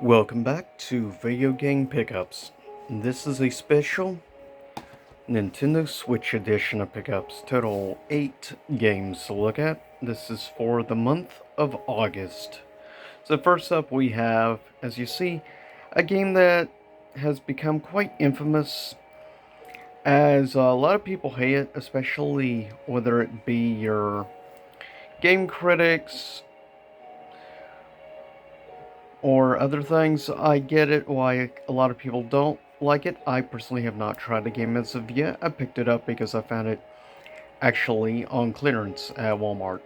Welcome back to Video Game Pickups. This is a special Nintendo Switch edition of pickups. Total 8 games to look at. This is for the month of August. So first up we have, as you see, a game that has become quite infamous as a lot of people hate it, especially whether it be your game critics or other things. I get it why a lot of people don't like it. I personally have not tried the game as of yet. I picked it up because I found it actually on clearance at Walmart.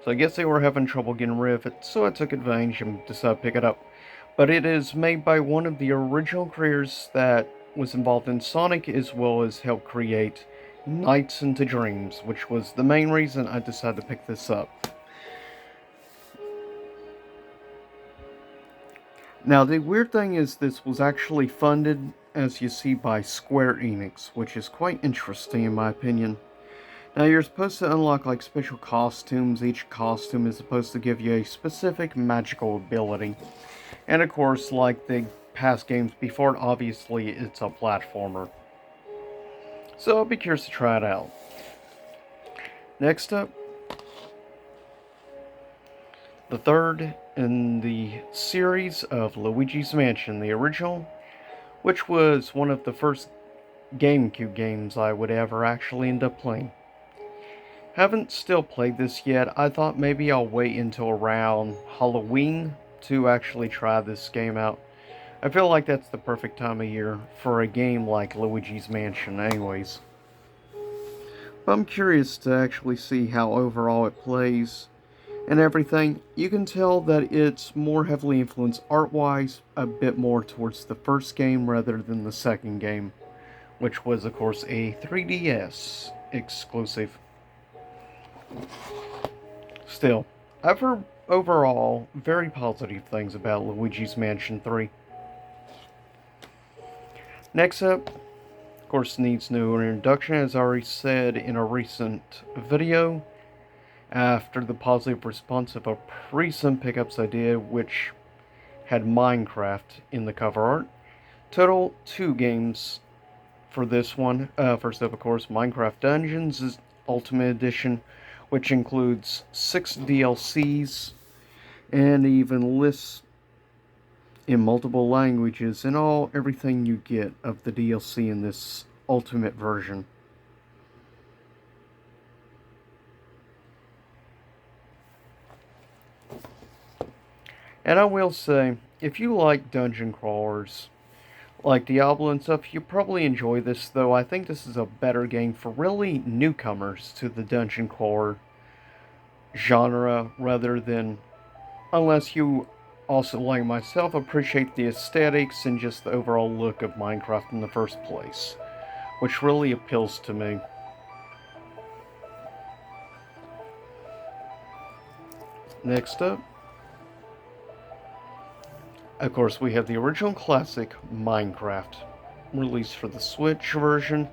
So I guess they were having trouble getting rid of it, so I took advantage and decided to pick it up. But it is made by one of the original creators that was involved in Sonic, as well as helped create Nights into Dreams, which was the main reason I decided to pick this up. Now, the weird thing is this was actually funded, as you see, by Square Enix, which is quite interesting in my opinion. Now, you're supposed to unlock like special costumes. Each costume is supposed to give you a specific magical ability. And of course, like the past games before it, obviously it's a platformer. So I'll be curious to try it out. Next up, the third in the series of Luigi's Mansion, the original, which was one of the first GameCube games I would ever actually end up playing. Haven't still played this yet. I thought maybe I'll wait until around Halloween to actually try this game out. I feel like that's the perfect time of year for a game like Luigi's Mansion anyways. But I'm curious to actually see how overall it plays and everything. You can tell that it's more heavily influenced art-wise, a bit more towards the first game rather than the second game, which was of course a 3DS exclusive. Still, I've heard overall very positive things about Luigi's Mansion 3. Next up, of course, needs no introduction, as I already said in a recent video. After the positive response of a recent pickups I did, which had Minecraft in the cover art. Total 2 games for this one. First up, of course, Minecraft Dungeons Ultimate Edition, which includes 6 DLCs and even lists in multiple languages and everything you get of the DLC in this ultimate version. And I will say, if you like dungeon crawlers, like Diablo and stuff, you probably enjoy this, though I think this is a better game for really newcomers to the dungeon crawler genre, rather than, unless you also, like myself, appreciate the aesthetics and just the overall look of Minecraft in the first place, which really appeals to me. Next up, of course, we have the original classic Minecraft, released for the Switch version,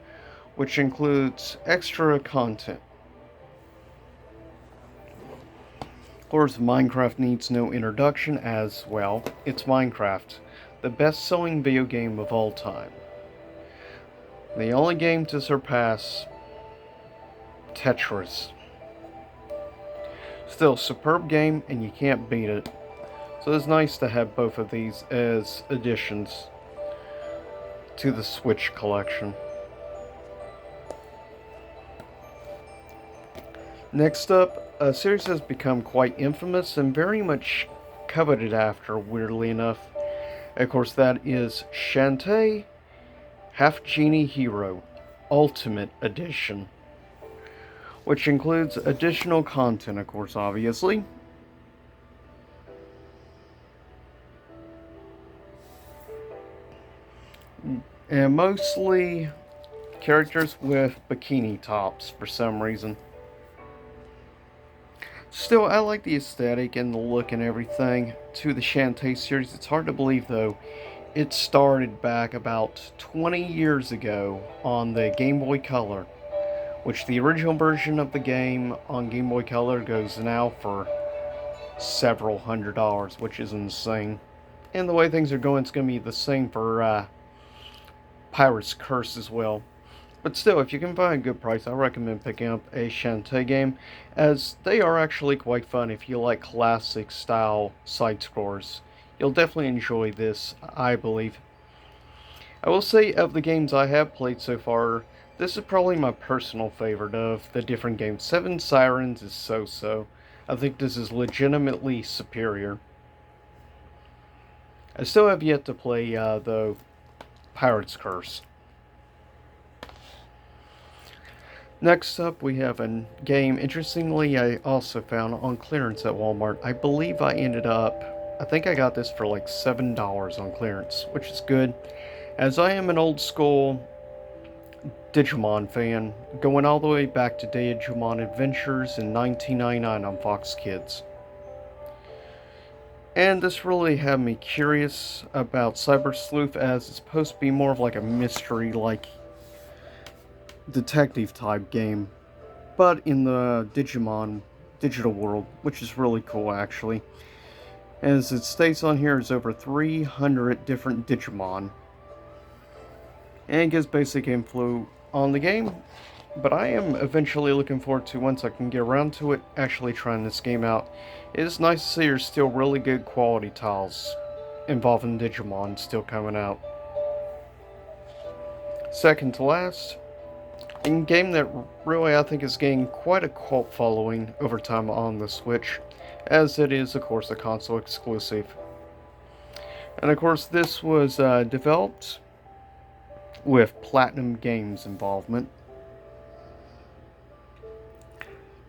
which includes extra content. Of course, Minecraft needs no introduction, as well. It's Minecraft, the best-selling video game of all time. The only game to surpass Tetris. Still, superb game, and you can't beat it. So it's nice to have both of these as additions to the Switch collection. Next up, a series has become quite infamous and very much coveted after, weirdly enough. Of course, that is Shantae, HalfGenie Hero, Ultimate Edition, which includes additional content, of course, obviously. And mostly characters with bikini tops for some reason. Still, I like the aesthetic and the look and everything to the Shantae series. It's hard to believe, though, it started back about 20 years ago on the Game Boy Color, which the original version of the game on Game Boy Color goes now for several $100s, which is insane. And the way things are going, it's going to be the same for Pirate's Curse as well. But still, if you can find a good price, I recommend picking up a Shantae game, as they are actually quite fun if you like classic style side scrollers. You'll definitely enjoy this, I believe. I will say, of the games I have played so far, this is probably my personal favorite of the different games. Seven Sirens is so-so. I think this is legitimately superior. I still have yet to play, though, Pirate's Curse. Next up, we have a game, interestingly, I also found on clearance at Walmart. I believe I think I got this for like $7 on clearance, which is good, as I am an old school Digimon fan, going all the way back to Digimon Adventures in 1999 on Fox Kids. And this really had me curious about CyberSleuth, as it's supposed to be more of like a mystery, like detective type game, but in the Digimon digital world, which is really cool actually. As it states on here, there's over 300 different Digimon, and it gives basic info on the game, but I am eventually looking forward to, once I can get around to it, actually trying this game out. It is nice to see there's still really good quality titles involving Digimon still coming out. Second to last, a game that really I think is gaining quite a cult following over time on the Switch, as it is of course a console exclusive. And of course this was developed with Platinum Games involvement.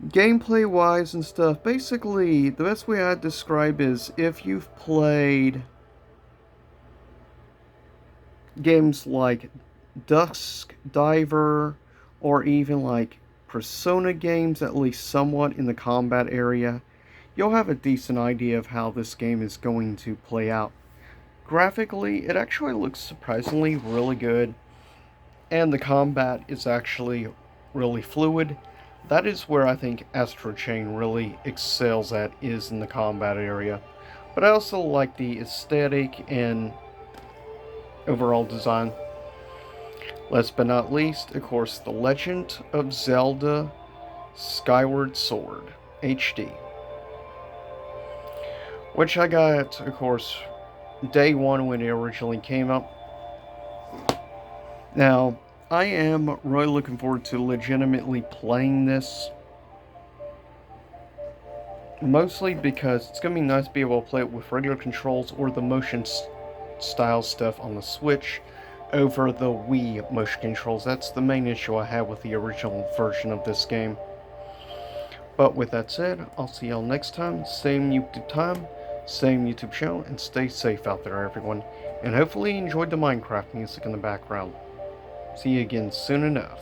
Gameplay wise and stuff, basically the best way I'd describe is if you've played games like Dusk Diver, or even like Persona games, at least somewhat in the combat area, you'll have a decent idea of how this game is going to play out. Graphically, it actually looks surprisingly really good, and the combat is actually really fluid. That is where I think AstroChain really excels at, is in the combat area. But I also like the aesthetic and overall design. Last but not least, of course, The Legend of Zelda Skyward Sword HD, which I got, of course, day one when it originally came out. Now, I am really looking forward to legitimately playing this, mostly because it's going to be nice to be able to play it with regular controls or the motion style stuff on the Switch over the Wii motion controls. That's the main issue I have with the original version of this game. But with that said, I'll see y'all next time. Same YouTube time, same YouTube channel, and stay safe out there, everyone. And hopefully you enjoyed the Minecraft music in the background. See you again soon enough.